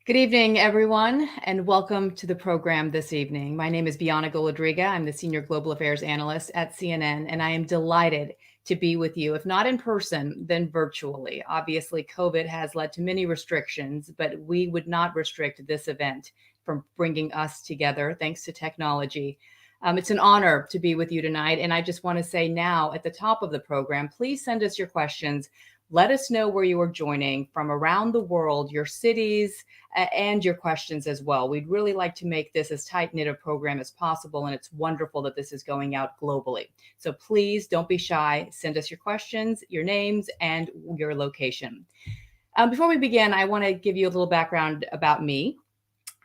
Good evening, everyone, and welcome to the program this evening. My name is Bianca Goladriga. I'm the Senior Global Affairs Analyst at CNN, and I am delighted to be with you, if not in person, then virtually. Obviously, COVID has led to many restrictions, but we would not restrict this event from bringing us together thanks to technology. It's an honor to be with you tonight, and I just want to say now at the top of the program, please send us your questions. Let us know where you are joining from around the world, your cities, and your questions as well. We'd really like to make this as tight-knit a program as possible, and it's wonderful that this is going out globally. So please don't be shy. Send us your questions, your names, and your location. Before we begin, I want to give you a little background about me.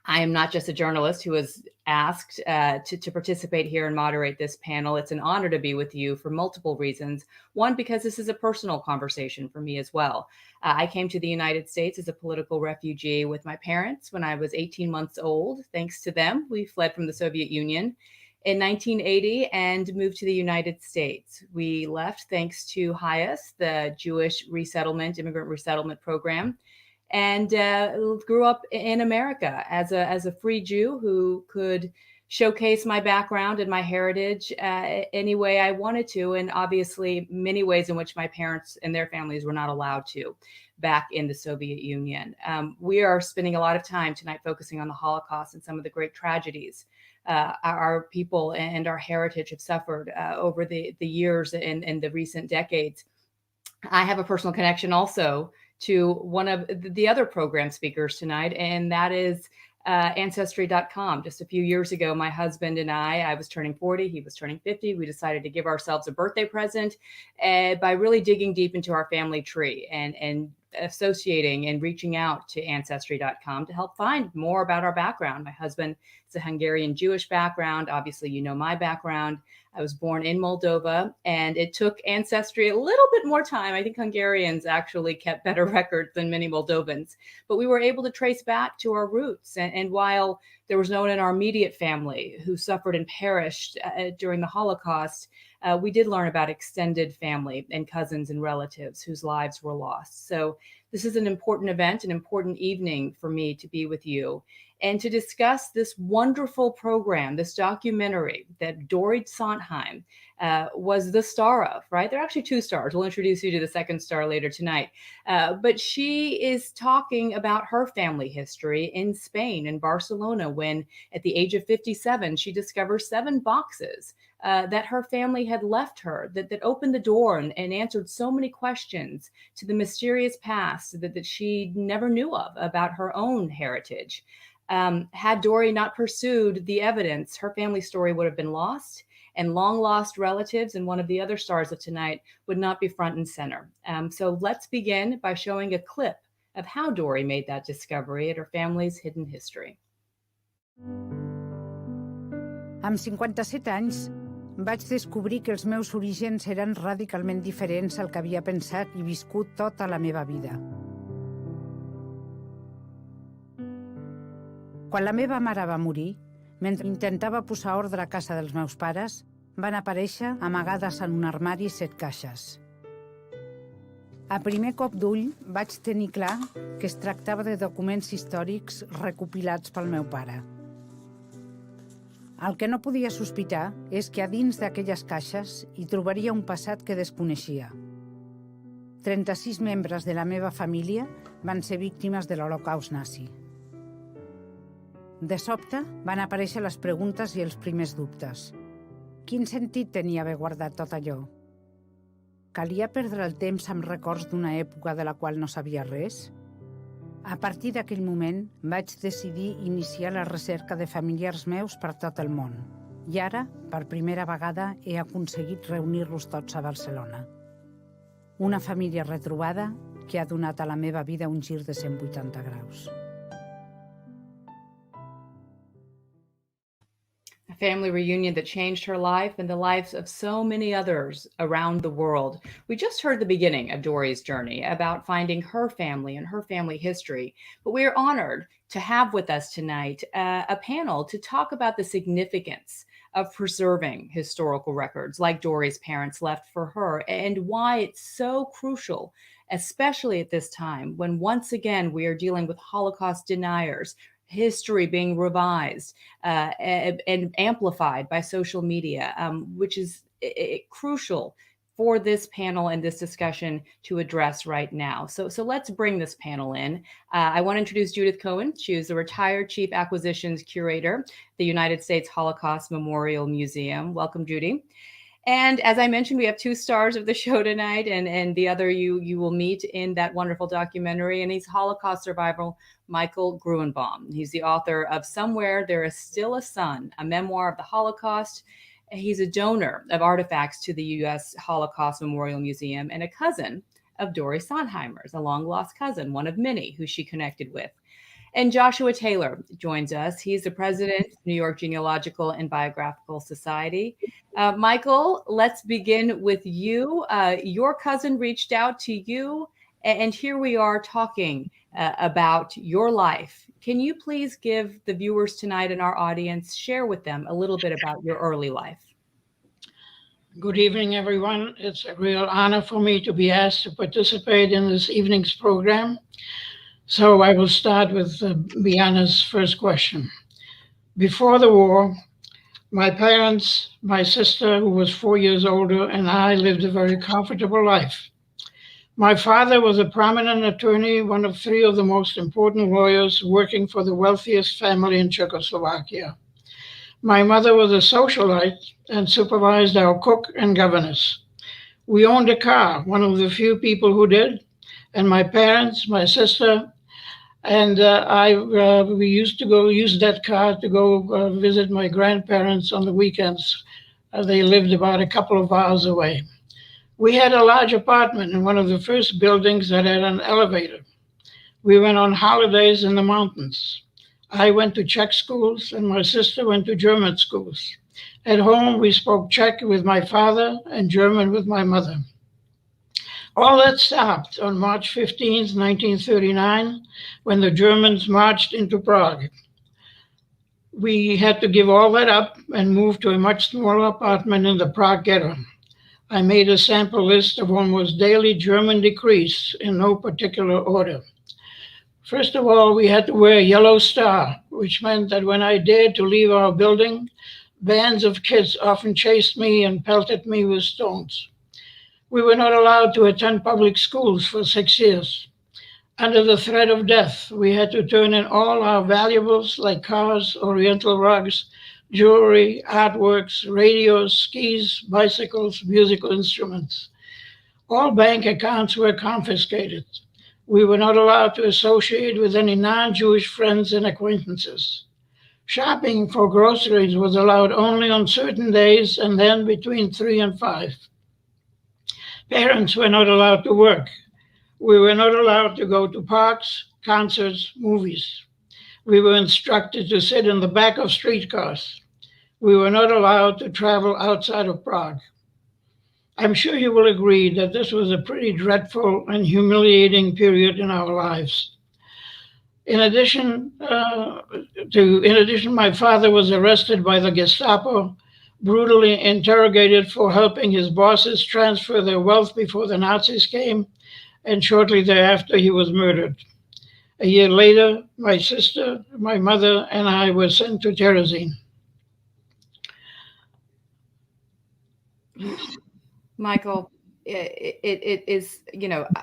I am not just a journalist who was asked to participate here and moderate this panel. It's an honor to be with you for multiple reasons. One, because this is a personal conversation for me as well. I came to the United States as a political refugee with my parents when I was 18 months old. Thanks to them, we fled from the Soviet Union in 1980 and moved to the United States. We left thanks to HIAS, the Jewish immigrant resettlement program, and grew up in America as a free Jew who could showcase my background and my heritage any way I wanted to, and obviously many ways in which my parents and their families were not allowed to back in the Soviet Union. We are spending a lot of time tonight focusing on the Holocaust and some of the great tragedies our people and our heritage have suffered over the years and the recent decades. I have a personal connection also to one of the other program speakers tonight, and that is Ancestry.com. Just a few years ago, my husband and I was turning 40, he was turning 50. We decided to give ourselves a birthday present by really digging deep into our family tree and associating and reaching out to Ancestry.com to help find more about our background. My husband is a Hungarian Jewish background. Obviously, you know my background. I was born in Moldova, and it took Ancestry a little bit more time. I think Hungarians actually kept better records than many Moldovans, but we were able to trace back to our roots. And while there was no one in our immediate family who suffered and perished during the Holocaust, we did learn about extended family and cousins and relatives whose lives were lost. So this is an important event, an important evening for me to be with you and to discuss this wonderful program, this documentary that Dory Sontheimer was the star of, right? There are actually two stars. We'll introduce you to the second star later tonight. But she is talking about her family history in Spain, in Barcelona, when at the age of 57, she discovers 7 boxes that her family had left her, that opened the door and answered so many questions to the mysterious past that she never knew of about her own heritage. Had Dory not pursued the evidence, her family story would have been lost, and long lost relatives and one of the other stars of tonight would not be front and center. So let's begin by showing a clip of how Dory made that discovery at her family's hidden history. Amb 57 anys, vaig descobrir que els meus orígens eren radicalment diferents al que havia pensat i viscut tota la meva vida. Quan la meva mare va morir, mentre intentava posar ordre a casa dels meus pares, van aparèixer amagades en un armari 7 caixes. A primer cop d'ull vaig tenir clar que es tractava de documents històrics recopilats pel meu pare. El que no podia sospitar és que a dins d'aquelles caixes hi trobaria un passat que desconeixia. 36 membres de la meva família van ser víctimes de l'Holocaust nazi. De sobte van aparèixer les preguntes i els primers dubtes. Quin sentit tenia haver guardat tot allò? Calia perdre el temps amb records d'una època de la qual no sabia res? A partir d'aquell moment vaig decidir iniciar la recerca de familiars meus per tot el món. I ara, per primera vegada, he aconseguit reunir-los tots a Barcelona. Una família retrobada que ha donat a la meva vida un gir de 180 graus. A family reunion that changed her life and the lives of so many others around the world. We just heard the beginning of Dory's journey about finding her family and her family history, but we are honored to have with us tonight a panel to talk about the significance of preserving historical records like Dory's parents left for her and why it's so crucial especially at this time when once again we are dealing with Holocaust deniers, history being revised and amplified by social media, which is crucial for this panel and this discussion to address right now. So let's bring this panel in. I want to introduce Judith Cohen. She is the retired Chief Acquisitions Curator, the United States Holocaust Memorial Museum. Welcome, Judy. And as I mentioned, we have two stars of the show tonight, and the other you will meet in that wonderful documentary, and he's Holocaust survivor Michael Gruenbaum. He's the author of Somewhere There Is Still a Sun, a memoir of the Holocaust. He's a donor of artifacts to the U.S. Holocaust Memorial Museum and a cousin of Dory Sontheimer's, a long-lost cousin, one of many who she connected with. And Joshua Taylor joins us. He's the president of New York Genealogical and Biographical Society. Michael, let's begin with you. Your cousin reached out to you, and here we are talking about your life. Can you please give the viewers tonight and our audience, share with them a little bit about your early life? Good evening, everyone. It's a real honor for me to be asked to participate in this evening's program. So I will start with Biana's first question. Before the war, my parents, my sister, who was 4 years older, and I lived a very comfortable life. My father was a prominent attorney, one of three of the most important lawyers working for the wealthiest family in Czechoslovakia. My mother was a socialite and supervised our cook and governess. We owned a car, one of the few people who did, and my parents, my sister, and we used to go use that car to go visit my grandparents on the weekends. They lived about a couple of hours away. We had a large apartment in one of the first buildings that had an elevator. We went on holidays in the mountains. I went to Czech schools and my sister went to German schools. At home, we spoke Czech with my father and German with my mother. All that stopped on March 15, 1939, when the Germans marched into Prague. We had to give all that up and move to a much smaller apartment in the Prague ghetto. I made a sample list of almost daily German decrees in no particular order. First of all, we had to wear a yellow star, which meant that when I dared to leave our building, bands of kids often chased me and pelted me with stones. We were not allowed to attend public schools for 6 years. Under the threat of death, we had to turn in all our valuables like cars, oriental rugs, jewelry, artworks, radios, skis, bicycles, musical instruments. All bank accounts were confiscated. We were not allowed to associate with any non-Jewish friends and acquaintances. Shopping for groceries was allowed only on certain days and then between 3 and 5. Parents were not allowed to work. We were not allowed to go to parks, concerts, movies. We were instructed to sit in the back of streetcars. We were not allowed to travel outside of Prague. I'm sure you will agree that this was a pretty dreadful and humiliating period in our lives. In addition, my father was arrested by the Gestapo, brutally interrogated for helping his bosses transfer their wealth before the Nazis came, and shortly thereafter he was murdered. A year later, my sister, my mother, and I were sent to Terezin. Michael, it is,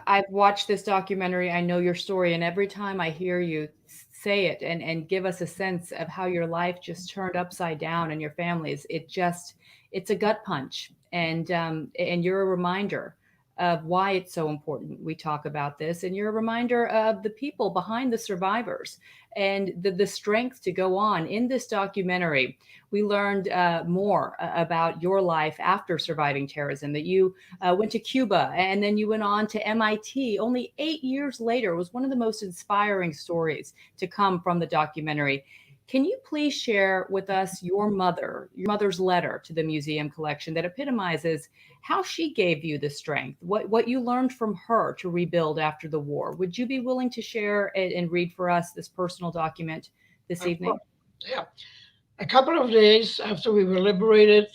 I've watched this documentary, I know your story, and every time I hear you say it and give us a sense of how your life just turned upside down and your family's, it's a gut punch. And you're a reminder of why it's so important we talk about this. And you're a reminder of the people behind the survivors and the strength to go on. In this documentary, we learned more about your life after surviving terrorism, that you went to Cuba and then you went on to MIT only 8 years later. It was one of the most inspiring stories to come from the documentary. Can you please share with us your mother's letter to the museum collection that epitomizes how she gave you the strength, what you learned from her to rebuild after the war? Would you be willing to share and read for us this personal document this evening? Yeah. A couple of days after we were liberated,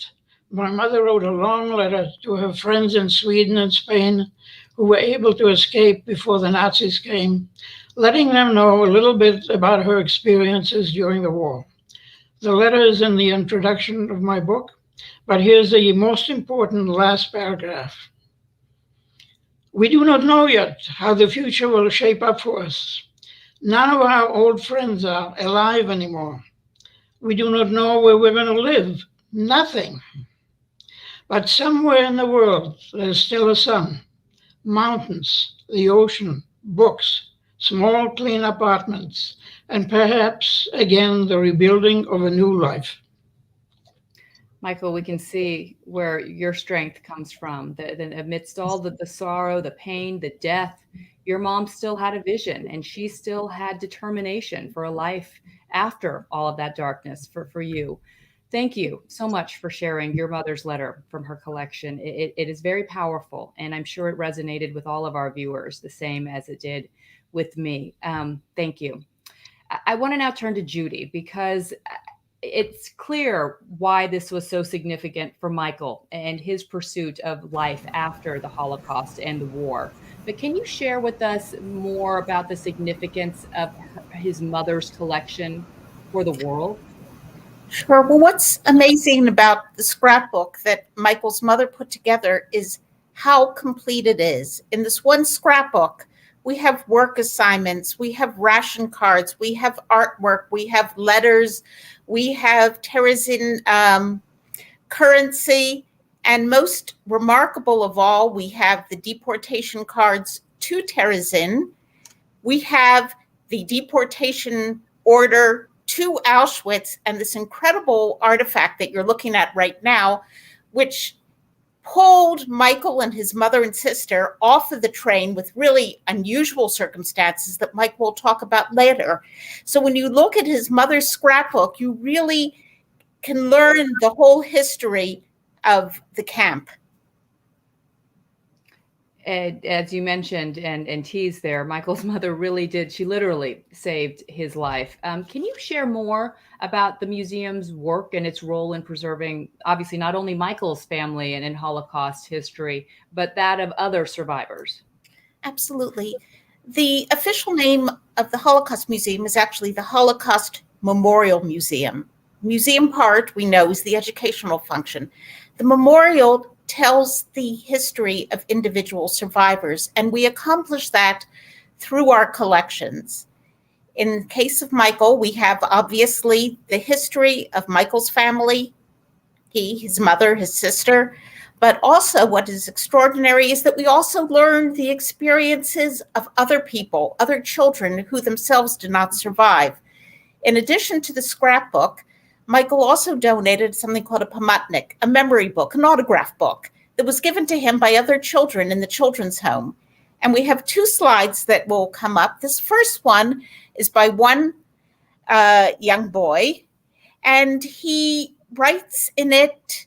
my mother wrote a long letter to her friends in Sweden and Spain, who were able to escape before the Nazis came, letting them know a little bit about her experiences during the war. The letter is in the introduction of my book, but here's the most important last paragraph. We do not know yet how the future will shape up for us. None of our old friends are alive anymore. We do not know where we're going to live. Nothing. But somewhere in the world, there's still a sun, mountains, the ocean, books, small clean apartments, and perhaps again the rebuilding of a new life. Michael, we can see where your strength comes from. Amidst all the sorrow, the pain, the death, your mom still had a vision, and she still had determination for a life after all of that darkness for you. Thank you so much for sharing your mother's letter from her collection. It is very powerful, and I'm sure it resonated with all of our viewers the same as it did with me. Thank you. I want to now turn to Judy, because it's clear why this was so significant for Michael and his pursuit of life after the Holocaust and the war. But can you share with us more about the significance of his mother's collection for the world? Sure. Well, what's amazing about the scrapbook that Michael's mother put together is how complete it is. In this one scrapbook, we have work assignments, we have ration cards, we have artwork, we have letters, we have Terezin currency, and most remarkable of all, we have the deportation cards to Terezin. We have the deportation order to Auschwitz, and this incredible artifact that you're looking at right now, which pulled Michael and his mother and sister off of the train with really unusual circumstances that Mike will talk about later. So when you look at his mother's scrapbook, you really can learn the whole history of the camp. And as you mentioned and teased there, Michael's mother really did, she literally saved his life. Can you share more about the museum's work and its role in preserving, obviously, not only Michael's family and in Holocaust history, but that of other survivors? Absolutely. The official name of the Holocaust Museum is actually the Holocaust Memorial Museum. Museum part, we know, is the educational function. The memorial tells the history of individual survivors, and we accomplish that through our collections. In the case of Michael, we have obviously the history of Michael's family, his mother, his sister, but also what is extraordinary is that we also learn the experiences of other people, other children who themselves did not survive. In addition to the scrapbook, Michael also donated something called a pammatnik, a memory book, an autograph book that was given to him by other children in the children's home. And we have two slides that will come up. This first one is by one young boy, and he writes in it,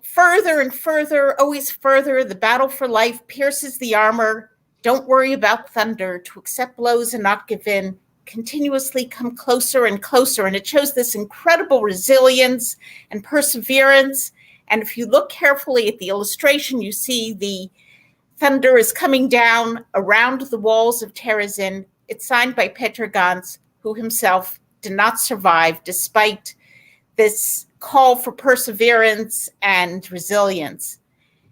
"Further and further, always further, the battle for life pierces the armor. Don't worry about thunder, to accept blows and not give in. Continuously come closer and closer." And it shows this incredible resilience and perseverance. And if you look carefully at the illustration, you see the thunder is coming down around the walls of Terezin. It's signed by Petr Ganz, who himself did not survive despite this call for perseverance and resilience.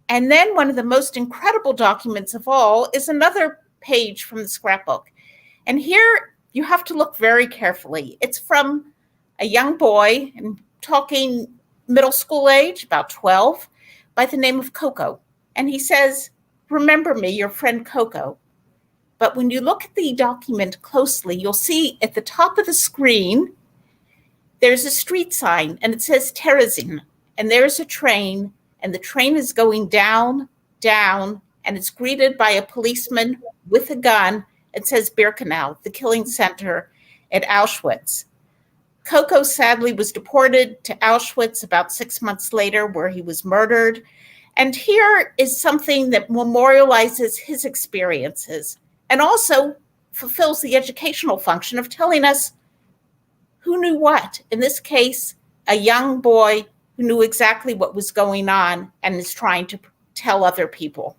And then one of the most incredible documents of all is another page from the scrapbook. And here you have to look very carefully. It's from a young boy, and talking middle school age, about 12, by the name of Coco. And he says, "Remember me, your friend Coco." But when you look at the document closely, you'll see at the top of the screen, there's a street sign, and it says Terezin. And there's a train, and the train is going down, down, and it's greeted by a policeman with a gun. It says Birkenau, the killing center at Auschwitz. Coco sadly was deported to Auschwitz about 6 months later, where he was murdered. And here is something that memorializes his experiences and also fulfills the educational function of telling us who knew what. In this case, a young boy who knew exactly what was going on and is trying to tell other people.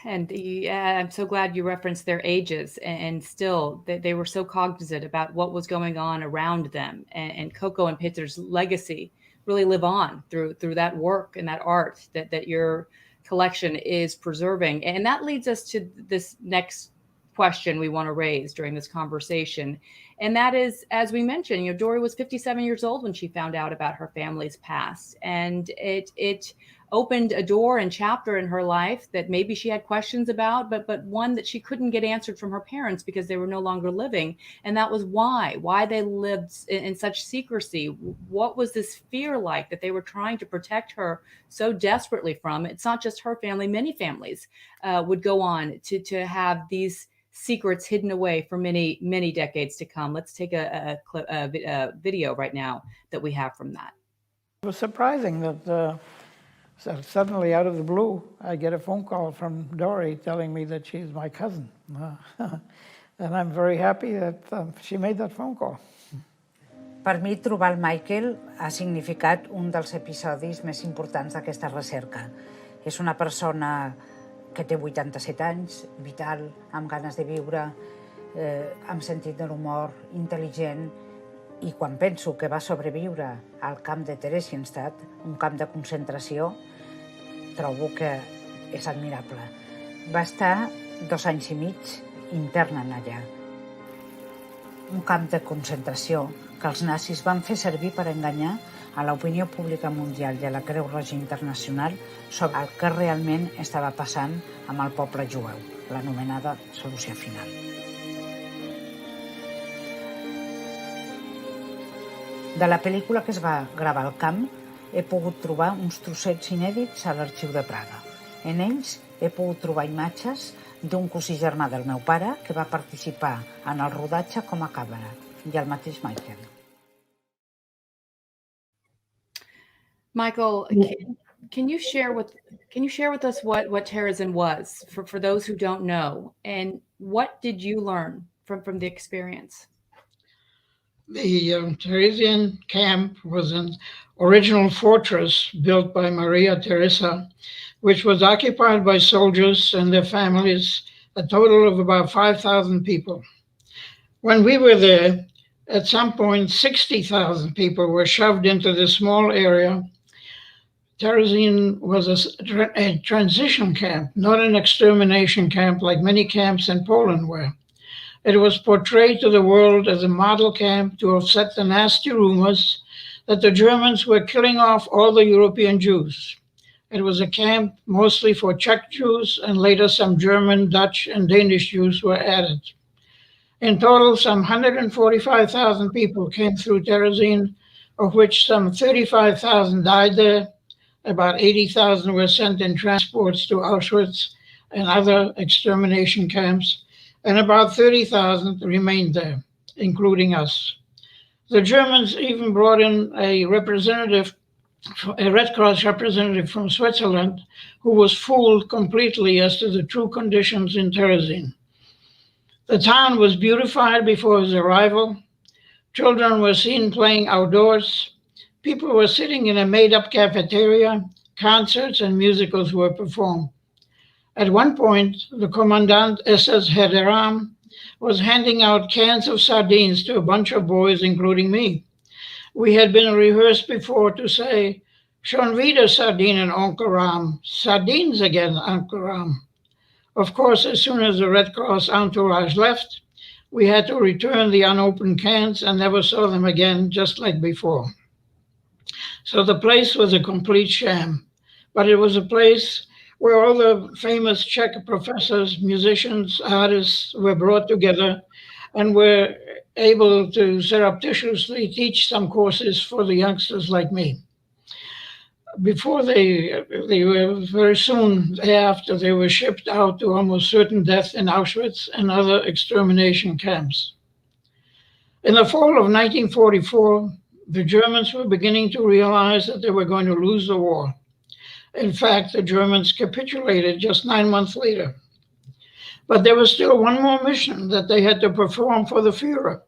And I'm so glad you referenced their ages, and still they were so cognizant about what was going on around them. And Coco and Peter's legacy really live on through that work and that art that your collection is preserving. And that leads us to this next question we want to raise during this conversation. And that is, as we mentioned, Dory was 57 years old when she found out about her family's past. And it opened a door and chapter in her life that maybe she had questions about, but one that she couldn't get answered from her parents because they were no longer living. And that was why they lived in such secrecy. What was this fear like that they were trying to protect her so desperately from? It's not just her family, many families would go on to have these secrets hidden away for many, many decades to come. Let's take a video right now that we have from that. It was surprising that so suddenly, out of the blue, I get a phone call from Dory telling me that she's my cousin. And I'm very happy that she made that phone call. Per mi, trobar el Michael ha significat un dels episodis més importants d'aquesta recerca. És una persona que té 87 anys, vital, amb ganes de viure, amb sentit de l'humor, intel·ligent, i quan penso que va sobreviure al camp de Terezin, un camp de concentració, trobo que és admirable. Va estar 2 anys i mig internant allà. Un camp de concentració que els nazis van fer servir per enganyar a l'opinió pública mundial i a la Creu Roja Internacional sobre el que realment estava passant amb el poble jueu, l'anomenada solució final. De la pel·lícula que es va gravar al camp, he pogut trobar uns trossets inèdits a l'arxiu de Praga. En ells he pogut trobar imatges d'un cosí germà del meu pare que va participar en el rodatge com a càmera, i el mateix Michael. Michael, can you share with us what Terezin was for those who don't know, and what did you learn from the experience? The Terezin camp was an original fortress built by Maria Teresa, which was occupied by soldiers and their families, a total of about 5,000 people. When we were there, at some point, 60,000 people were shoved into this small area. Terezin was a transition camp, not an extermination camp like many camps in Poland were. It was portrayed to the world as a model camp to offset the nasty rumors that the Germans were killing off all the European Jews. It was a camp mostly for Czech Jews, and later some German, Dutch, and Danish Jews were added. In total, some 145,000 people came through Terezin, of which some 35,000 died there. About 80,000 were sent in transports to Auschwitz and other extermination camps, and about 30,000 remained there, including us. The Germans even brought in a Red Cross representative from Switzerland, who was fooled completely as to the true conditions in Terezin. The town was beautified before his arrival. Children were seen playing outdoors. People were sitting in a made-up cafeteria. Concerts and musicals were performed. At one point, the Commandant SS Hederam was handing out cans of sardines to a bunch of boys, including me. We had been rehearsed before to say, "Schon wieder Sardinen, Onkel Ram. Sardines again, Uncle Ram." Of course, as soon as the Red Cross entourage left, we had to return the unopened cans and never saw them again, just like before. So the place was a complete sham, but it was a place where all the famous Czech professors, musicians, artists were brought together and were able to surreptitiously teach some courses for the youngsters like me. Before they were very soon after, they were shipped out to almost certain death in Auschwitz and other extermination camps. In the fall of 1944, the Germans were beginning to realize that they were going to lose the war. In fact, the Germans capitulated just 9 months later. But there was still one more mission that they had to perform for the Führer.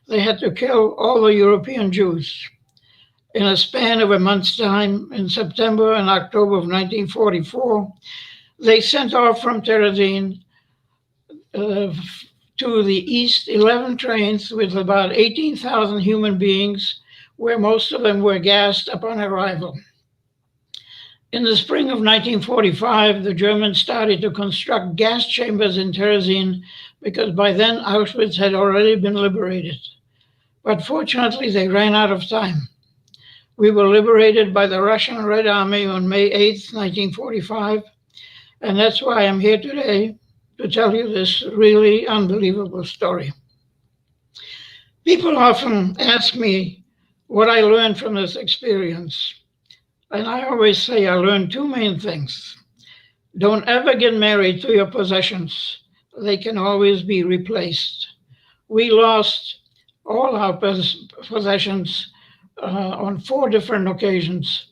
They had to kill all the European Jews. In a span of a month's time, in September and October of 1944, They sent off from Terezin to the east 11 trains with about 18,000 human beings, where most of them were gassed upon arrival. In the spring of 1945, the Germans started to construct gas chambers in Terezin because by then Auschwitz had already been liberated. But fortunately, they ran out of time. We were liberated by the Russian Red Army on May 8th, 1945, and that's why I'm here today to tell you this really unbelievable story. People often ask me what I learned from this experience. And I always say I learned two main things. Don't ever get married to your possessions. They can always be replaced. We lost all our possessions on 4 different occasions.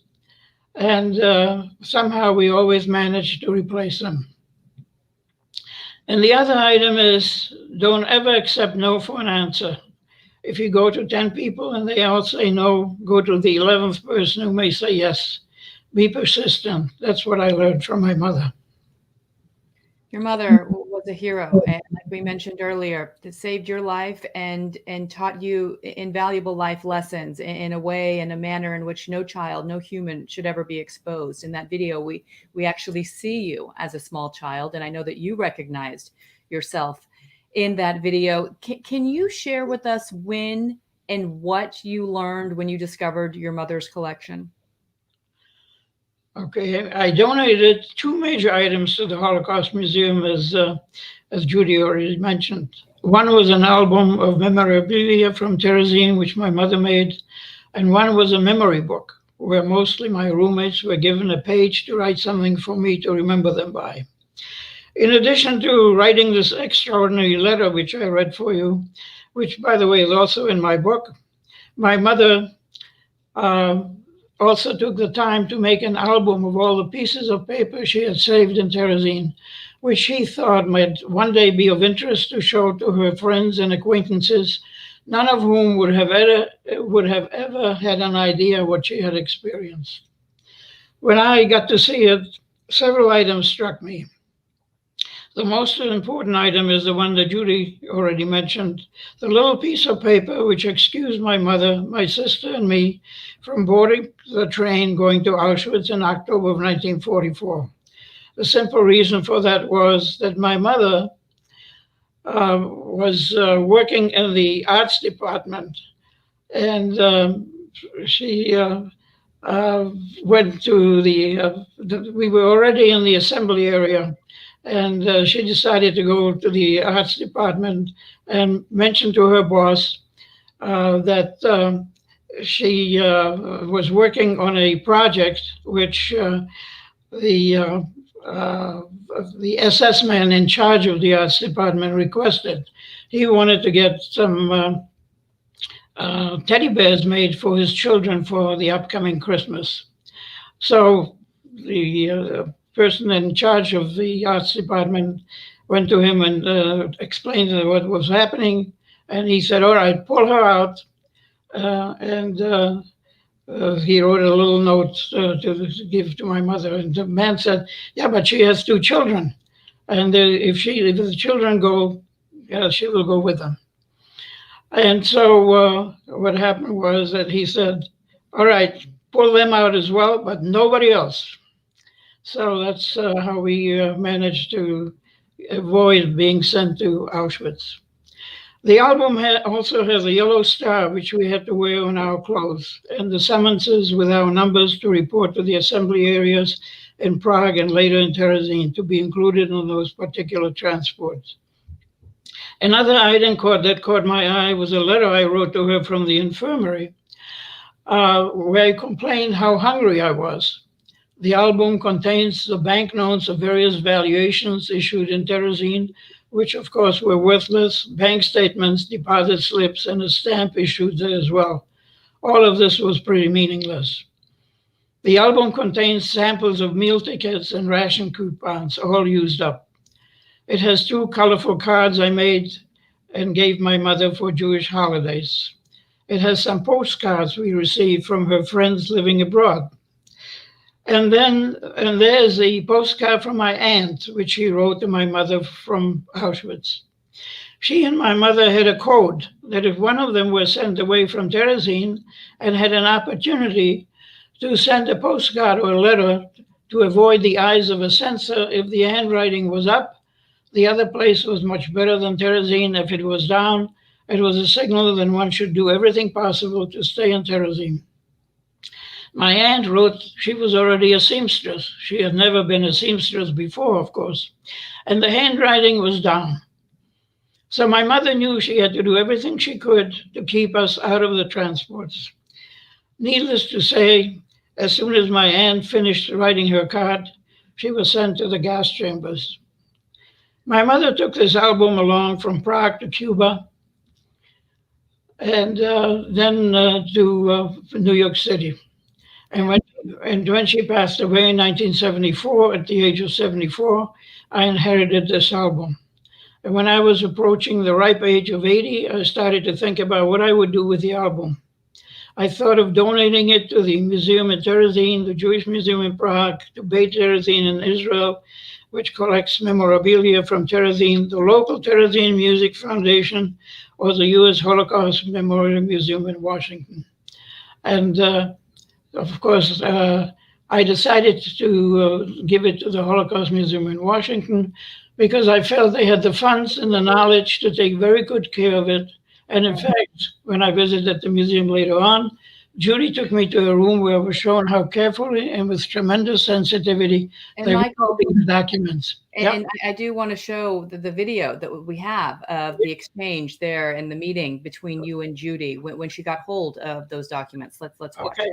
And somehow we always managed to replace them. And the other item is don't ever accept no for an answer. If you go to 10 people and they all say no, go to the 11th person who may say yes. Be persistent. That's what I learned from my mother. Your mother was a hero, and like we mentioned earlier, it saved your life and taught you invaluable life lessons in a way, in a manner in which no child, no human should ever be exposed. In that video, we actually see you as a small child, and I know that you recognized yourself in that video. Can you share with us when and what you learned when you discovered your mother's collection? Okay, I donated 2 major items to the Holocaust Museum, as Judy already mentioned. One was an album of memorabilia from Terezin, which my mother made, and one was a memory book, where mostly my roommates were given a page to write something for me to remember them by. In addition to writing this extraordinary letter, which I read for you, which, by the way, is also in my book, my mother also took the time to make an album of all the pieces of paper she had saved in Terezin, which she thought might one day be of interest to show to her friends and acquaintances, none of whom would have ever had an idea what she had experienced. When I got to see it, several items struck me. The most important item is the one that Judy already mentioned, the little piece of paper which excused my mother, my sister, and me from boarding the train going to Auschwitz in October of 1944. The simple reason for that was that my mother was working in the arts department, and she went to we were already in the assembly area, and she decided to go to the arts department and mention to her boss that she was working on a project which the SS man in charge of the arts department requested. He wanted to get some teddy bears made for his children for the upcoming Christmas. So the person in charge of the arts department went to him and explained what was happening. And he said, all right, pull her out. And he wrote a little note to give to my mother. And the man said, yeah, but she has 2 children. And if the children go, she will go with them. And so what happened was that he said, all right, pull them out as well, but nobody else. So that's how we managed to avoid being sent to Auschwitz. The album also has a yellow star, which we had to wear on our clothes, and the summonses with our numbers to report to the assembly areas in Prague and later in Terezin to be included in those particular transports. Another item that caught my eye was a letter I wrote to her from the infirmary, where I complained how hungry I was. The album contains the banknotes of various valuations issued in Terezin, which of course were worthless, bank statements, deposit slips, and a stamp issued there as well. All of this was pretty meaningless. The album contains samples of meal tickets and ration coupons, all used up. It has 2 colorful cards I made and gave my mother for Jewish holidays. It has some postcards we received from her friends living abroad. And there's the postcard from my aunt, which she wrote to my mother from Auschwitz. She and my mother had a code that if one of them was sent away from Terezin and had an opportunity to send a postcard or a letter to avoid the eyes of a censor, if the handwriting was up, the other place was much better than Terezin. If it was down, it was a signal that one should do everything possible to stay in Terezin. My aunt wrote she was already a seamstress. She had never been a seamstress before, of course, and the handwriting was down. So my mother knew she had to do everything she could to keep us out of the transports. Needless to say, as soon as my aunt finished writing her card, she was sent to the gas chambers. My mother took this album along from Prague to Cuba and then to New York City. And when she passed away in 1974, at the age of 74, I inherited this album. And when I was approaching the ripe age of 80, I started to think about what I would do with the album. I thought of donating it to the museum in Terezin, the Jewish Museum in Prague, to Beit Terezin in Israel, which collects memorabilia from Terezin, the local Terezin Music Foundation, or the U.S. Holocaust Memorial Museum in Washington. And of course, I decided to give it to the Holocaust Museum in Washington because I felt they had the funds and the knowledge to take very good care of it. And in fact, when I visited the museum later on, Judy took me to a room where I was shown how carefully and with tremendous sensitivity And they Michael, wrote the documents. and I do want to show the video that we have of the exchange there in the meeting between you and Judy when she got hold of those documents. Let's watch. Okay.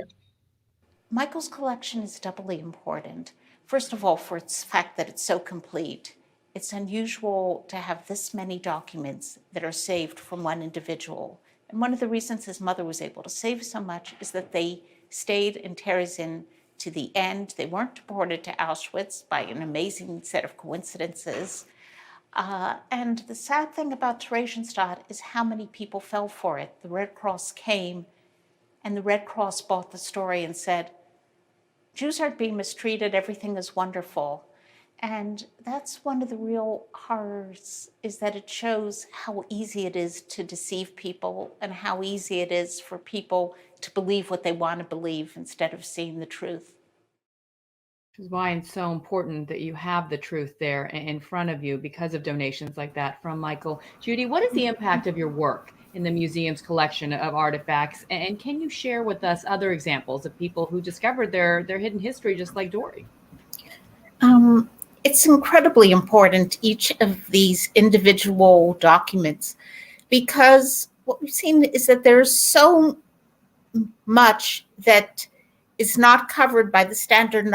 Michael's collection is doubly important. First of all, for its fact that it's so complete. It's unusual to have this many documents that are saved from one individual. And one of the reasons his mother was able to save so much is that they stayed in Terezin to the end. They weren't deported to Auschwitz by an amazing set of coincidences. And the sad thing about Theresienstadt is how many people fell for it. The Red Cross came, and the Red Cross bought the story and said, Jews aren't being mistreated, everything is wonderful. And that's one of the real horrors, is that it shows how easy it is to deceive people and how easy it is for people to believe what they want to believe instead of seeing the truth. Which is why it's so important that you have the truth there in front of you because of donations like that from Michael. Judy, what is the impact of your work in the museum's collection of artifacts? And can you share with us other examples of people who discovered their hidden history just like Dory? It's incredibly important, each of these individual documents, because what we've seen is that there's so much that is not covered by the standard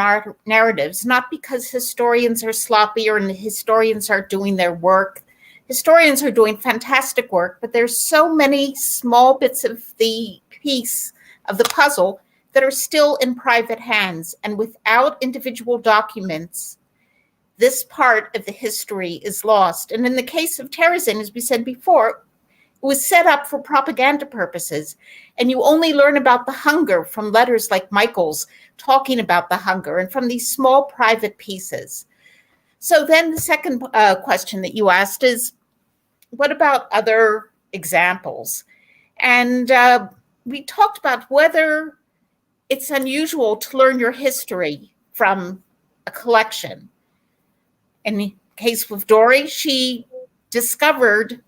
narratives, not because historians are sloppy or the historians aren't doing their work. Historians are doing fantastic work, but there's so many small bits of the piece of the puzzle that are still in private hands. And without individual documents, this part of the history is lost. And in the case of Terezin, as we said before, it was set up for propaganda purposes. And you only learn about the hunger from letters like Michael's talking about the hunger and from these small private pieces. So then the second question that you asked is, what about other examples? And we talked about whether it's unusual to learn your history from a collection. In the case of Dory, she discovered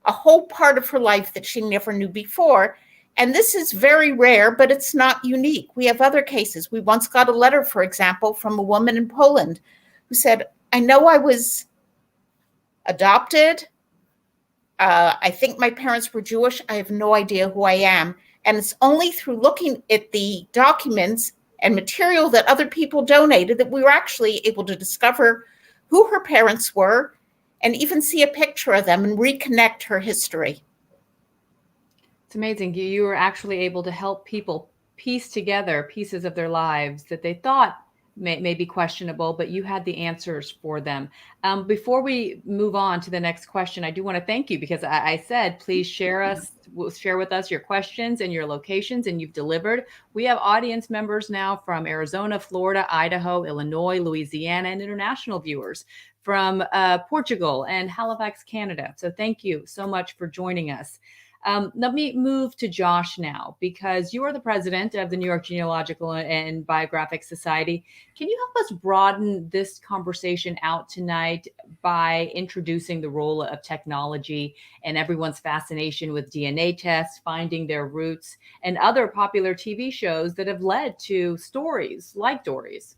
a whole part of her life that she never knew before. And this is very rare, but it's not unique. We have other cases. We once got a letter, for example, from a woman in Poland who said, I know I was adopted. I think my parents were Jewish. I have no idea who I am. And it's only through looking at the documents and material that other people donated that we were actually able to discover who her parents were and even see a picture of them and reconnect her history. It's amazing. You were actually able to help people piece together pieces of their lives that they thought may be questionable, but you had the answers for them. Before we move on to the next question, I do want to thank you because I said, please share with us your questions and your locations, and you've delivered. We have audience members now from Arizona, Florida, Idaho, Illinois, Louisiana, and international viewers from Portugal and Halifax, Canada. So thank you so much for joining us. Let me move to Josh now, because you are the president of the New York Genealogical and Biographic Society. Can you help us broaden this conversation out tonight by introducing the role of technology and everyone's fascination with DNA tests, finding their roots, and other popular TV shows that have led to stories like Dory's?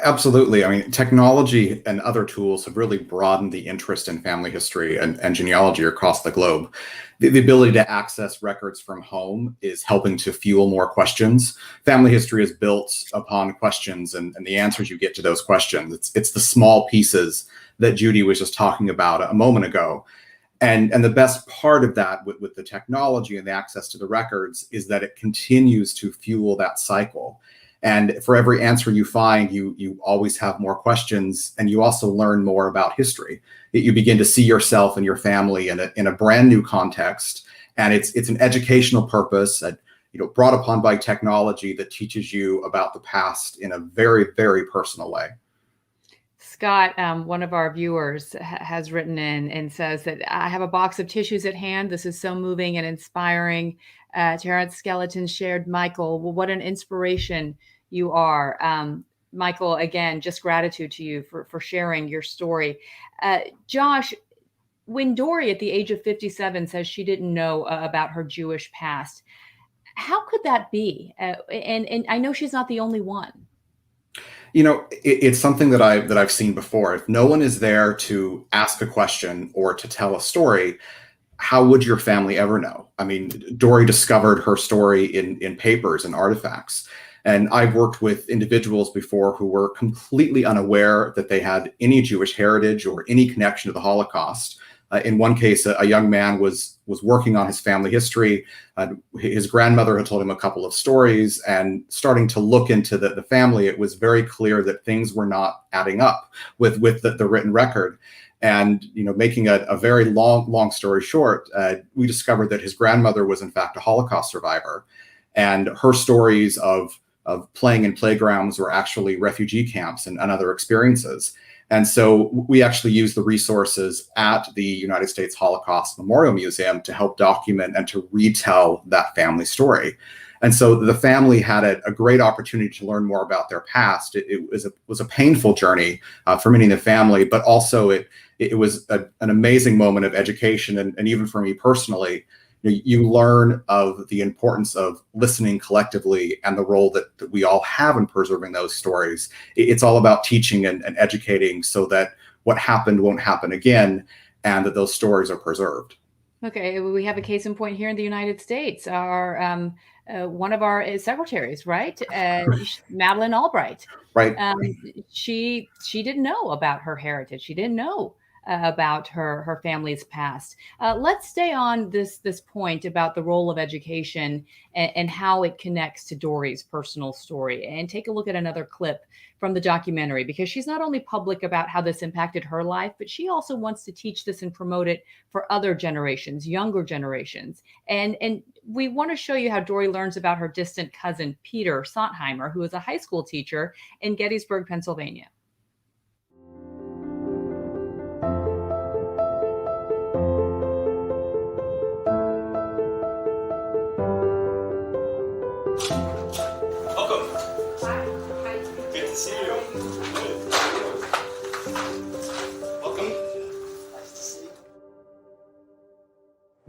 Absolutely. I mean, technology and other tools have really broadened the interest in family history and genealogy across the globe. The ability to access records from home is helping to fuel more questions. Family history is built upon questions and the answers you get to those questions. It's the small pieces that Judy was just talking about a moment ago. And the best part of that with the technology and the access to the records is that it continues to fuel that cycle. And for every answer you find, you always have more questions, and you also learn more about history. You begin to see yourself and your family in a brand new context, and it's an educational purpose, brought upon by technology that teaches you about the past in a very, very personal way. Scott, one of our viewers, has written in and says that I have a box of tissues at hand. This is so moving and inspiring. Terrence Skeleton shared, Michael, well, what an inspiration you are. Michael, again, just gratitude to you for sharing your story. Josh, when Dory at the age of 57 says she didn't know about her Jewish past, how could that be? And I know she's not the only one. It's something that I've seen before. If no one is there to ask a question or to tell a story, how would your family ever know? I mean, Dory discovered her story in papers and artifacts. And I've worked with individuals before who were completely unaware that they had any Jewish heritage or any connection to the Holocaust. In one case, a young man was working on his family history. His grandmother had told him a couple of stories, and starting to look into the family, it was very clear that things were not adding up with the written record. And making a very long story short, we discovered that his grandmother was in fact a Holocaust survivor, and her stories of playing in playgrounds were actually refugee camps and other experiences. And so we actually use the resources at the United States Holocaust Memorial Museum to help document and to retell that family story. And so the family had a great opportunity to learn more about their past. It was a painful journey for many in the family, but also it was an amazing moment of education. And even for me personally, you learn of the importance of listening collectively and the role that we all have in preserving those stories. It's all about teaching and educating so that what happened won't happen again, and that those stories are preserved. Okay, we have a case in point here in the United States. Our one of our secretaries, right? Madeleine Albright. Right. She didn't know about her heritage. She didn't know about her family's past. Let's stay on this point about the role of education and how it connects to Dory's personal story, and take a look at another clip from the documentary, because she's not only public about how this impacted her life, but she also wants to teach this and promote it for other generations, younger generations. And we want to show you how Dory learns about her distant cousin, Peter Sontheimer, who is a high school teacher in Gettysburg, Pennsylvania.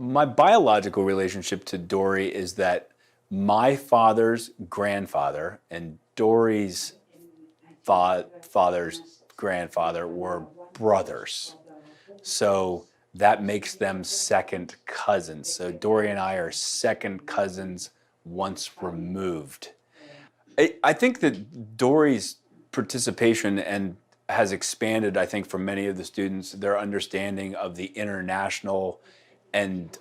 My biological relationship to Dory is that my father's grandfather and Dory's father's grandfather were brothers. So that makes them second cousins. So Dory and I are second cousins once removed. I think that Dory's participation and has expanded, I think, for many of the students, their understanding of the international and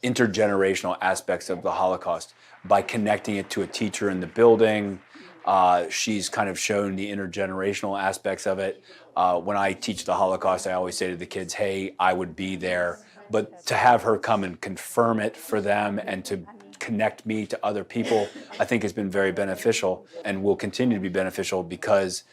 intergenerational aspects of the Holocaust by connecting it to a teacher in the building, She's kind of shown the intergenerational aspects of it. When I teach the Holocaust, I always say to the kids, hey, I would be there. But to have her come and confirm it for them and to connect me to other people, I think has been very beneficial and will continue to be beneficial because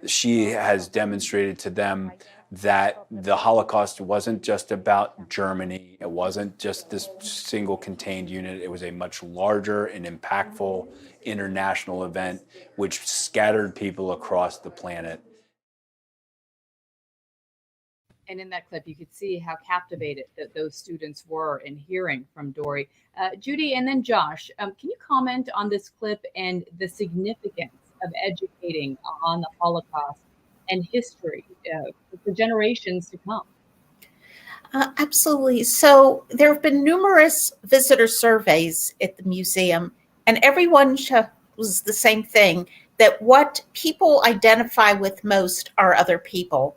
she has demonstrated to them that the Holocaust wasn't just about Germany. It wasn't just this single contained unit. It was a much larger and impactful international event which scattered people across the planet. And in that clip, you could see how captivated that those students were in hearing from Dory. Judy and then Josh, can you comment on this clip and the significance of educating on the Holocaust and history for generations to come? Absolutely. So there have been numerous visitor surveys at the museum, and everyone was the same thing, that what people identify with most are other people.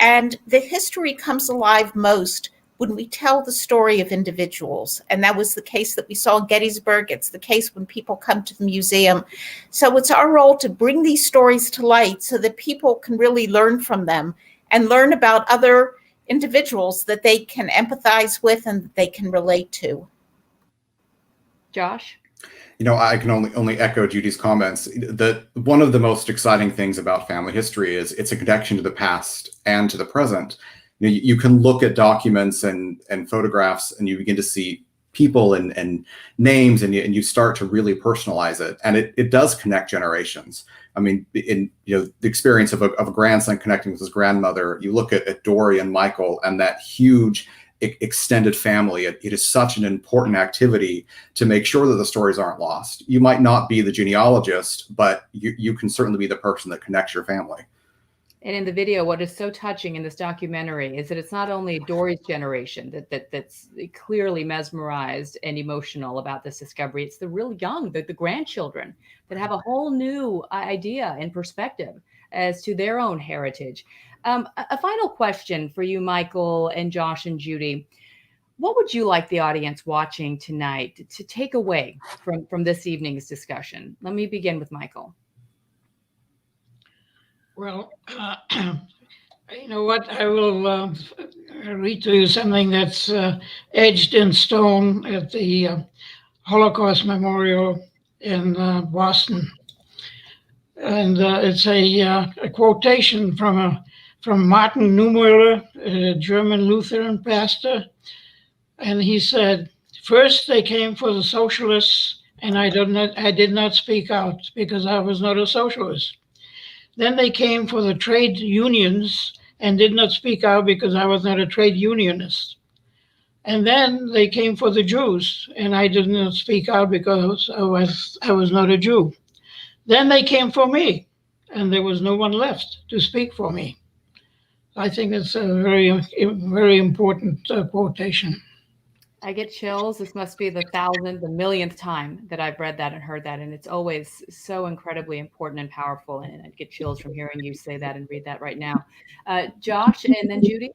And the history comes alive most when we tell the story of individuals. And that was the case that we saw in Gettysburg. It's the case when people come to the museum. So it's our role to bring these stories to light so that people can really learn from them and learn about other individuals that they can empathize with and that they can relate to. Josh? I can only echo Judy's comments. That one of the most exciting things about family history is it's a connection to the past and to the present. You can look at documents and photographs, and you begin to see people and names, and you start to really personalize it, and it does connect generations. I mean, in the experience of a grandson connecting with his grandmother, you look at Dory and Michael and that huge extended family. It is such an important activity to make sure that the stories aren't lost. You might not be the genealogist, but you can certainly be the person that connects your family. And in the video, what is so touching in this documentary is that it's not only Dory's generation that's clearly mesmerized and emotional about this discovery. It's the real young, the grandchildren that have a whole new idea and perspective as to their own heritage. A final question for you, Michael and Josh and Judy. What would you like the audience watching tonight to take away from this evening's discussion? Let me begin with Michael. Well, you know what? I will read to you something that's etched in stone at the Holocaust Memorial in Boston. And it's a quotation from Martin Niemöller, a German Lutheran pastor. And he said, "First they came for the socialists, and I did not speak out because I was not a socialist. Then they came for the trade unions and did not speak out because I was not a trade unionist. And then they came for the Jews, and I did not speak out because I was not a Jew. Then they came for me, and there was no one left to speak for me." I think it's a very, very important quotation. I get chills. This must be the millionth time that I've read that and heard that. And it's always so incredibly important and powerful. And I get chills from hearing you say that and read that right now. Josh, and then Judy.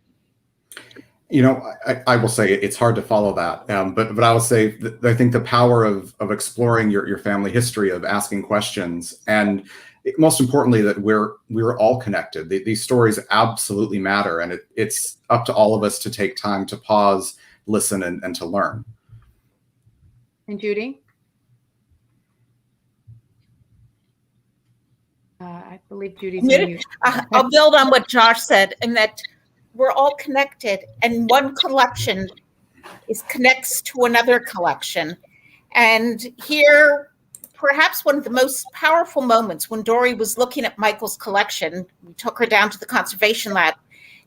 I will say it's hard to follow that. But I will say that I think the power of exploring your family history, of asking questions, and most importantly, that we're all connected. These stories absolutely matter. And it's up to all of us to take time to pause, listen, and to learn. And Judy? I believe Judy's mute. I'll build on what Josh said, in that we're all connected, and one collection connects to another collection. And here, perhaps one of the most powerful moments, when Dory was looking at Michael's collection, we took her down to the conservation lab,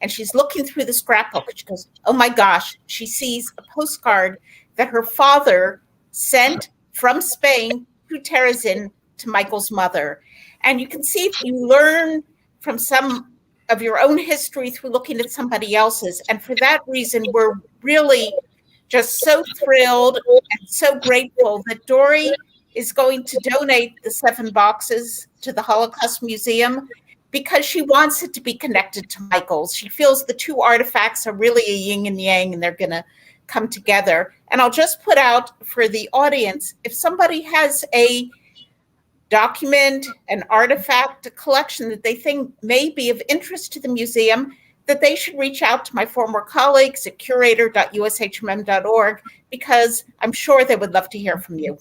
and she's looking through the scrapbook. She goes, oh my gosh, she sees a postcard that her father sent from Spain to Terezin to Michael's mother. And you can see if you learn from some of your own history through looking at somebody else's. And for that reason, we're really just so thrilled and so grateful that Dory is going to donate the 7 boxes to the Holocaust Museum, because she wants it to be connected to Michael's. She feels the two artifacts are really a yin and yang, and they're going to come together. And I'll just put out for the audience, if somebody has a document, an artifact, a collection that they think may be of interest to the museum, that they should reach out to my former colleagues at curator.ushmm.org, because I'm sure they would love to hear from you.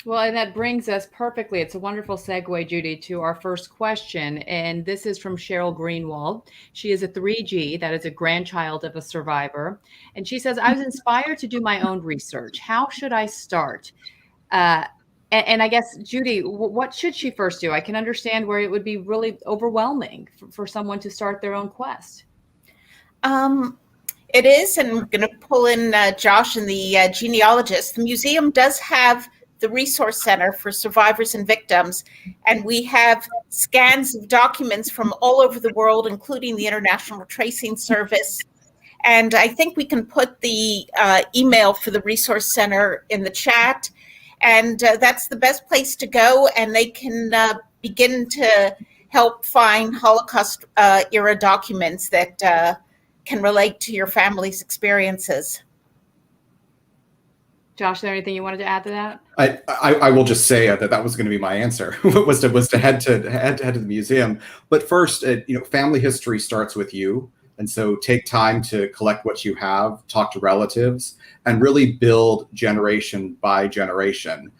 Well, and that brings us perfectly. It's a wonderful segue, Judy, to our first question. And this is from Cheryl Greenwald. She is a 3G, that is a grandchild of a survivor. And she says, I was inspired to do my own research. How should I start? And I guess, Judy, what should she first do? I can understand where it would be really overwhelming for someone to start their own quest. It is, and I'm going to pull in Josh and the genealogist. The museum does have the Resource Center for Survivors and Victims, and we have scans of documents from all over the world, including the International Tracing Service. And I think we can put the email for the Resource Center in the chat, and that's the best place to go, and they can begin to help find Holocaust era documents that can relate to your family's experiences. Josh, is there anything you wanted to add to that? I will just say that was going to be my answer, was to head to the museum. But first, family history starts with you. And so take time to collect what you have, talk to relatives, and really build generation by generation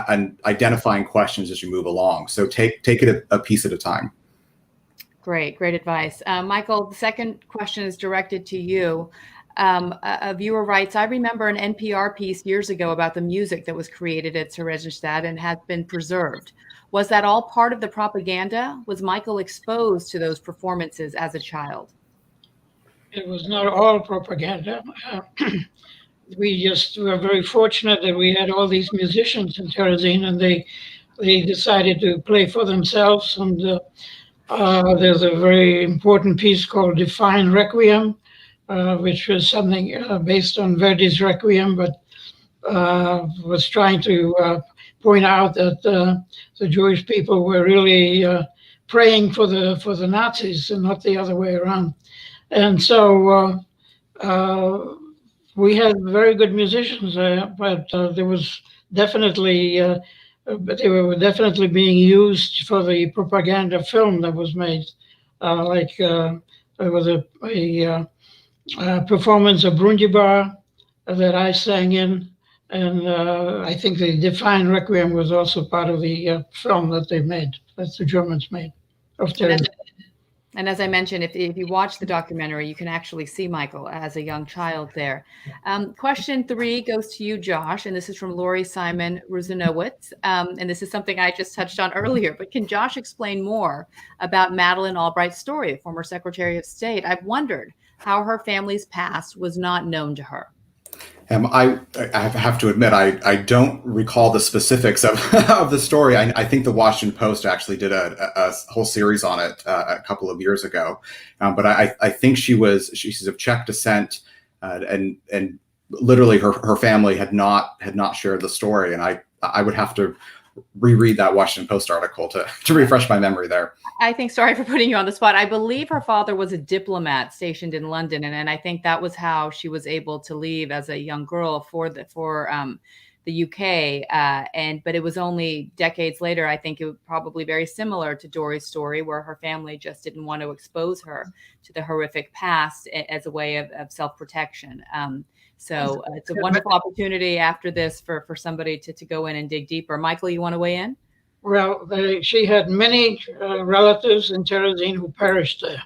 and identifying questions as you move along. So take it a piece at a time. Great advice. Michael, the second question is directed to you. A viewer writes, I remember an NPR piece years ago about the music that was created at Terezin and has been preserved. Was that all part of the propaganda? Was Michael exposed to those performances as a child? It was not all propaganda. We were very fortunate that we had all these musicians in Terezin, and they decided to play for themselves. And there's a very important piece called Define Requiem, which was something based on Verdi's Requiem, but was trying to point out that the Jewish people were really praying for the Nazis and not the other way around. And so we had very good musicians, but there was definitely, but they were definitely being used for the propaganda film that was made. There was a performance of Brundibar that I sang in, and I think the Define Requiem was also part of the film that they made, that the Germans made of Terezin. And as I mentioned, if you watch the documentary, you can actually see Michael as a young child there. Question 3 goes to you, Josh, and this is from Lori Simon Rusinowitz. And this is something I just touched on earlier, but can Josh explain more about Madeleine Albrights' story, former Secretary of State? I've wondered how her family's past was not known to her. I have to admit, I don't recall the specifics of the story. I think the Washington Post actually did a whole series on it a couple of years ago. But I think she's of Czech descent, and literally her family had not shared the story. And I would have to reread that Washington Post article to refresh my memory there. I think, sorry for putting you on the spot, I believe her father was a diplomat stationed in London, and I think that was how she was able to leave as a young girl for the UK. But it was only decades later, I think it was probably very similar to Dory's story, where her family just didn't want to expose her to the horrific past as a way of self-protection. So it's a wonderful opportunity after this for somebody to go in and dig deeper. Michael, you want to weigh in? Well, she had many relatives in Terezin who perished there.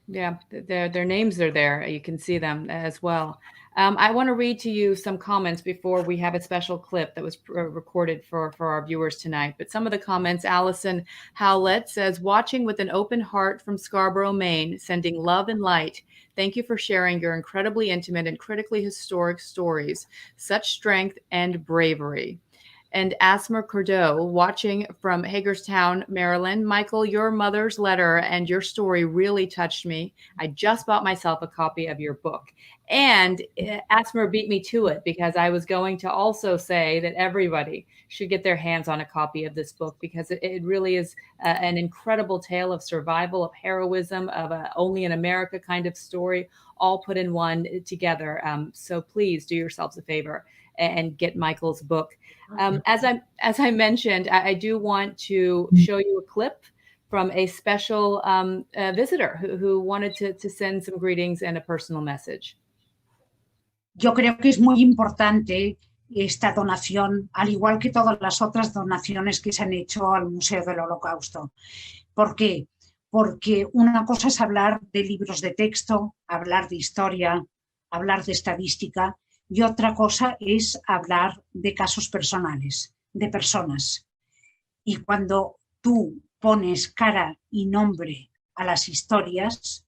Yeah, their names are there. You can see them as well. I want to read to you some comments before we have a special clip that was recorded for our viewers tonight. But some of the comments, Allison Howlett says, watching with an open heart from Scarborough, Maine, sending love and light. Thank you for sharing your incredibly intimate and critically historic stories. Such strength and bravery. And Asmer Cordeau, watching from Hagerstown, Maryland. Michael, your mother's letter and your story really touched me. I just bought myself a copy of your book. And Asmer beat me to it, because I was going to also say that everybody should get their hands on a copy of this book, because it really is an incredible tale of survival, of heroism, of a only in America kind of story, all put in one together. So please do yourselves a favor and get Michael's book. As I mentioned, I do want to show you a clip from a special visitor who wanted to send some greetings and a personal message. Yo creo que es muy importante esta donación, al igual que todas las otras donaciones que se han hecho al Museo del Holocausto. ¿Por qué? Porque una cosa es hablar de libros de texto, hablar de historia, hablar de estadística, y otra cosa es hablar de casos personales, de personas. Y cuando tú pones cara y nombre a las historias,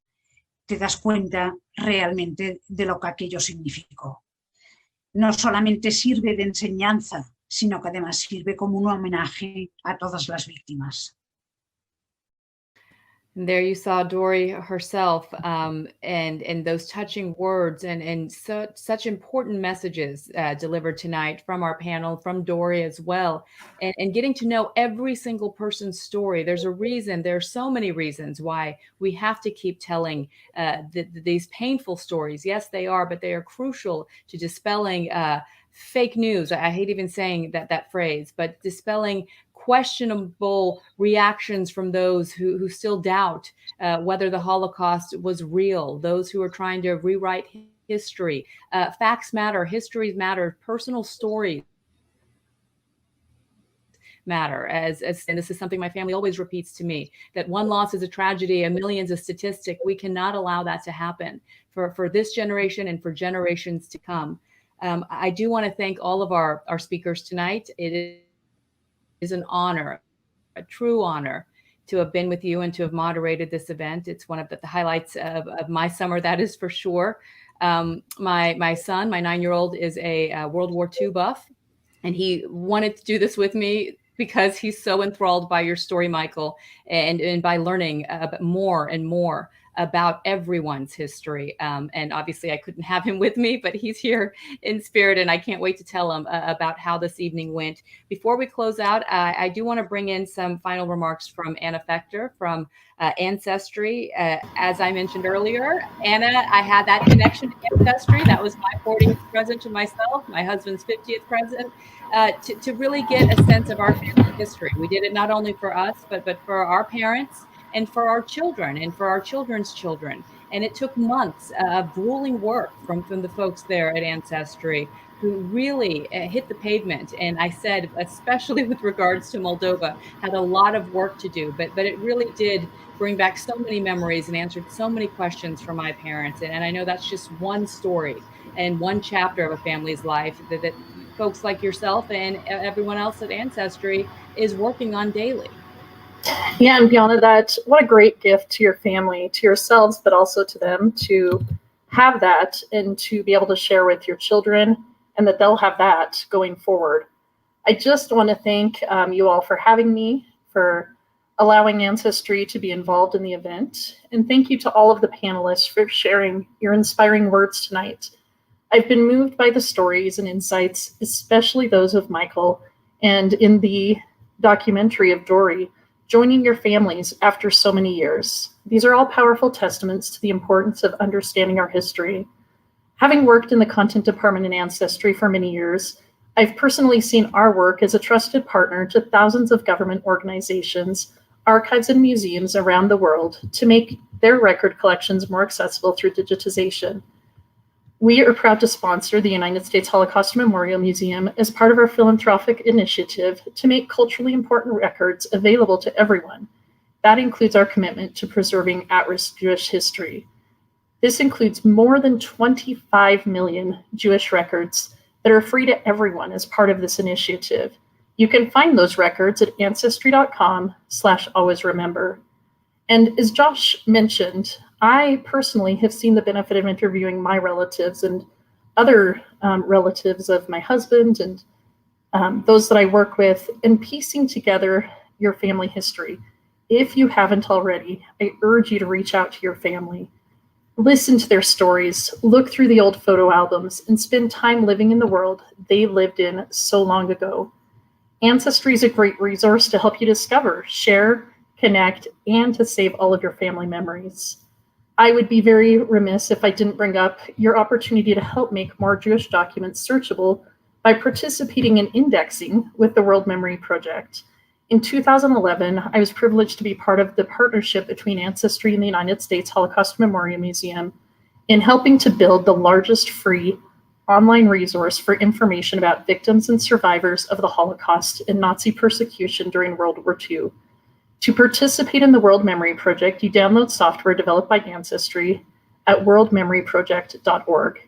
te das cuenta realmente de lo que aquello significó. No solamente sirve de enseñanza, sino que además sirve como un homenaje a todas las víctimas. And there you saw Dory herself, and those touching words and such important messages delivered tonight from our panel, from Dory as well, and getting to know every single person's story. There's a reason. There are so many reasons why we have to keep telling these painful stories. Yes, they are, but they are crucial to dispelling fake news. I hate even saying that phrase, but dispelling questionable reactions from those who still doubt whether the Holocaust was real, those who are trying to rewrite history. Facts matter, histories matter, personal stories matter. And this is something my family always repeats to me, that one loss is a tragedy, a million's a statistic. We cannot allow that to happen for this generation and for generations to come. I do want to thank all of our speakers tonight. It is an honor, a true honor, to have been with you and to have moderated this event. It's one of the highlights of my summer, that is for sure. My son, my 9-year-old, is a World War II buff, and he wanted to do this with me because he's so enthralled by your story, Michael, and by learning more and more about everyone's history. And obviously I couldn't have him with me, but he's here in spirit, and I can't wait to tell him about how this evening went. Before we close out, I do want to bring in some final remarks from Anna Fechter from Ancestry. As I mentioned earlier, Anna, I had that connection to Ancestry. That was my 40th present to myself, my husband's 50th present, to really get a sense of our family history. We did it not only for us, but for our parents, and for our children and for our children's children. And it took months of grueling work from the folks there at Ancestry who really hit the pavement. And I said, especially with regards to Moldova, had a lot of work to do, but it really did bring back so many memories and answered so many questions for my parents. And I know that's just one story and one chapter of a family's life that folks like yourself and everyone else at Ancestry is working on daily. Yeah, and beyond that, what a great gift to your family, to yourselves, but also to them, to have that and to be able to share with your children, and that they'll have that going forward. I just want to thank you all for having me, for allowing Ancestry to be involved in the event, and thank you to all of the panelists for sharing your inspiring words tonight. I've been moved by the stories and insights, especially those of Michael, and in the documentary of Dory, joining your families after so many years. These are all powerful testaments to the importance of understanding our history. Having worked in the content department in Ancestry for many years, I've personally seen our work as a trusted partner to thousands of government organizations, archives, and museums around the world to make their record collections more accessible through digitization. We are proud to sponsor the United States Holocaust Memorial Museum as part of our philanthropic initiative to make culturally important records available to everyone. That includes our commitment to preserving at-risk Jewish history. This includes more than 25 million Jewish records that are free to everyone as part of this initiative. You can find those records at ancestry.com/alwaysremember. And as Josh mentioned, I personally have seen the benefit of interviewing my relatives and other relatives of my husband and those that I work with, and piecing together your family history. If you haven't already, I urge you to reach out to your family. Listen to their stories, look through the old photo albums, and spend time living in the world they lived in so long ago. Ancestry is a great resource to help you discover, share, connect, and to save all of your family memories. I would be very remiss if I didn't bring up your opportunity to help make more Jewish documents searchable by participating in indexing with the World Memory Project. In 2011, I was privileged to be part of the partnership between Ancestry and the United States Holocaust Memorial Museum in helping to build the largest free online resource for information about victims and survivors of the Holocaust and Nazi persecution during World War II. To participate in the World Memory Project, you download software developed by Ancestry at worldmemoryproject.org.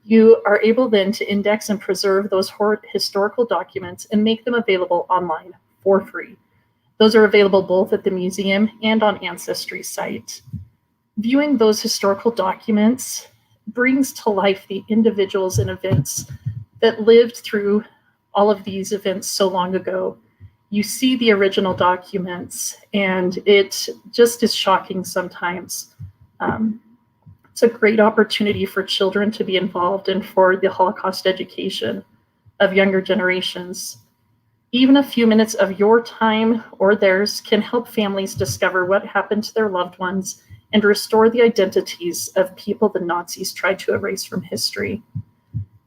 You are able then to index and preserve those historical documents and make them available online for free. Those are available both at the museum and on Ancestry's site. Viewing those historical documents brings to life the individuals and events that lived through all of these events so long ago. You see the original documents, and it just is shocking sometimes. It's a great opportunity for children to be involved and for the Holocaust education of younger generations. Even a few minutes of your time or theirs can help families discover what happened to their loved ones and restore the identities of people the Nazis tried to erase from history.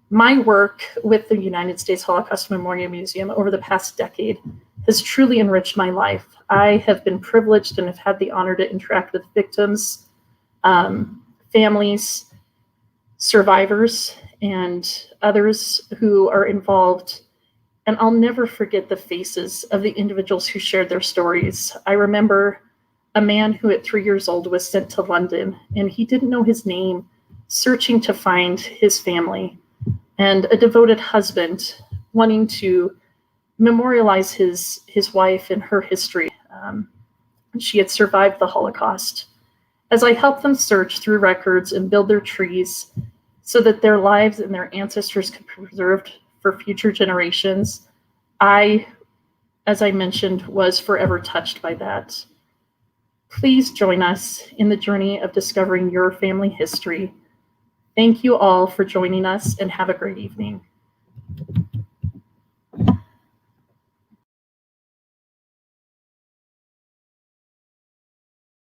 My work with the United States Holocaust Memorial Museum over the past decade has truly enriched my life. I have been privileged and have had the honor to interact with victims, families, survivors, and others who are involved. And I'll never forget the faces of the individuals who shared their stories. I remember a man who at 3 years old was sent to London, and he didn't know his name, searching to find his family, and a devoted husband wanting to memorialize his wife and her history. She had survived the Holocaust. As I helped them search through records and build their trees so that their lives and their ancestors could be preserved for future generations, I, as I mentioned, was forever touched by that. Please join us in the journey of discovering your family history. Thank you all for joining us, and have a great evening.